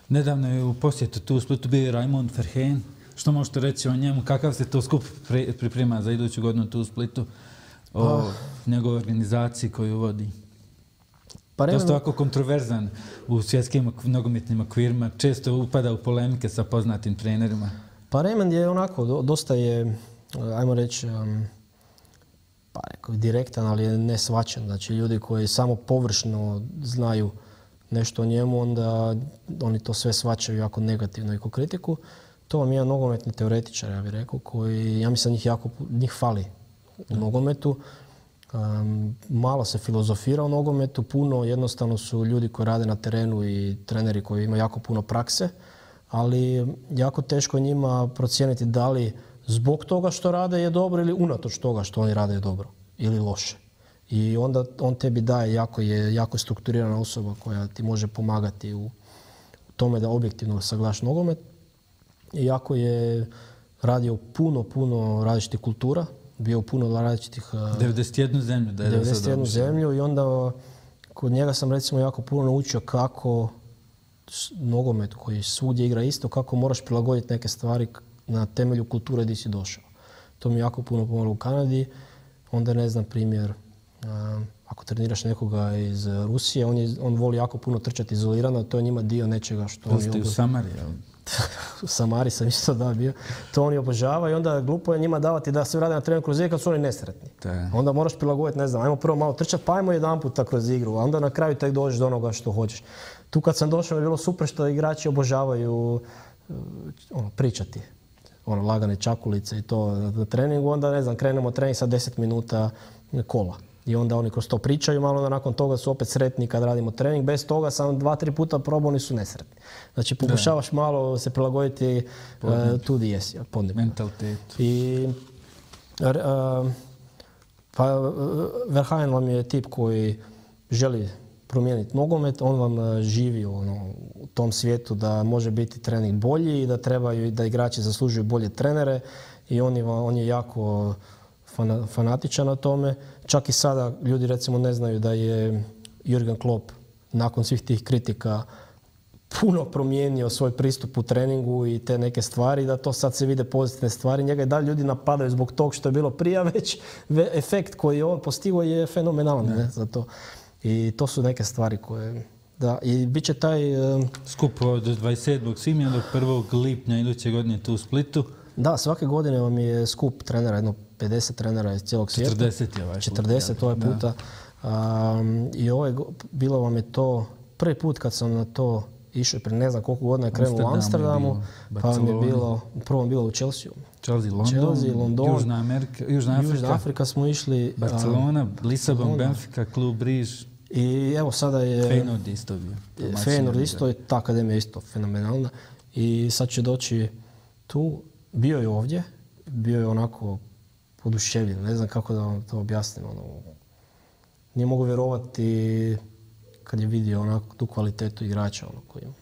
Nedavno je u posjetu tu u Splitu bio Raimond Verheyen. Što možete reći o njemu? Kakav se to skup priprema za iduću godinu tu u Splitu? O njegovoj organizaciji koju vodi? Dosta ovako kontroverzan u svjetskim nogometnim okvirima. Često upada u polemike sa poznatim trenerima. Pa Raymond je onako, dosta je, ajmo reći, direktan, ali je nesvačan. Znači ljudi koji samo površno znaju nešto o njemu, onda oni to sve shvaćaju jako negativno i kao kritiku. To vam je jedan nogometni teoretičar, ja bih rekao, koji, ja mislim, njih fali u nogometu. Malo se filozofira o nogometu, puno jednostavno su ljudi koji rade na terenu i treneri koji imaju jako puno prakse, ali jako teško njima procijeniti da li zbog toga što rade je dobro ili unatoč toga što oni rade je dobro ili loše. I onda on tebi daje jako strukturirana osoba koja ti može pomagati u tome da objektivno sagledaš nogomet. I jako je radio puno različitih kultura, bio u puno različitih... 91 zemlju. 91 zemlju i onda kod njega sam recimo jako puno naučio kako nogomet koji svugdje igra isto, kako moraš prilagoditi neke stvari na temelju kulture gdje si došao. To mi jako puno pomoglo u Kanadi. Onda ne znam primjer, ako treniraš nekoga iz Rusije, on voli jako puno trčati izolirano, to je njima dio nečega što... To ste u Samari, jel? U Samari sam isto bio. To oni obožavaju i onda glupo je njima davati da sve rade na treningu kroz igru kad su oni nesretni. Onda moraš prilagoditi, ne znam, ajmo prvo malo trčati, pa ajmo jedan puta kroz igru, a onda na kraju tek dođeš do onoga što hoćeš. Tu kad sam došao je bilo super što igrači obožavaju pričati. Lagane čakulice i to na treningu, onda ne znam, krenemo trening sa 10 minuta kola. I onda oni kroz to pričaju, malo onda nakon toga su opet sretni kad radimo trening. Bez toga sam 2-3 puta probao, oni su nesretni. Znači pokušavaš malo se prilagoditi tu gdje jesi. Mentalitetu. I Verheyen vam je tip koji želi promijeniti nogomet, on vam živi u tom svijetu da može biti trening bolji i da igrači zaslužuju bolje trenere i on je jako fanatičan na tome. Čak i sada ljudi recimo ne znaju da je Jurgen Klopp nakon svih tih kritika puno promijenio svoj pristup u treningu i te neke stvari, da to sad se vide pozitivne stvari. Njega i dalje ljudi napadaju zbog tog što je bilo prije, već efekt koji je on postigao je fenomenalan za to. I to su neke stvari koje... Da, i bit će taj... Skup od 27. svibnja do 1. lipnja iduće godine tu u Splitu. Da, svake godine vam je skup trenera, jedno 50 trenera iz cijelog svijeta. 40 je ovaj put. 40 ovaj puta. I bilo vam je to prvi put kad sam na to išao, prije ne znam koliko godina je krenuo u Amsterdamu, pa vam je bilo, prvo bilo u Chelsea, London, Južna Afrika smo išli. Barcelona, Lisabon, Benfica, klub Briž. I evo sada je... Feyenoord isto bio. Feyenoord isto je, ta akademija isto fenomenalna. I sad će doći tu, bio je ovdje, bio je onako oduševljen, ne znam kako da vam to objasnim. Nije mogu vjerovati kad je vidio onako tu kvalitetu igrača koji ima.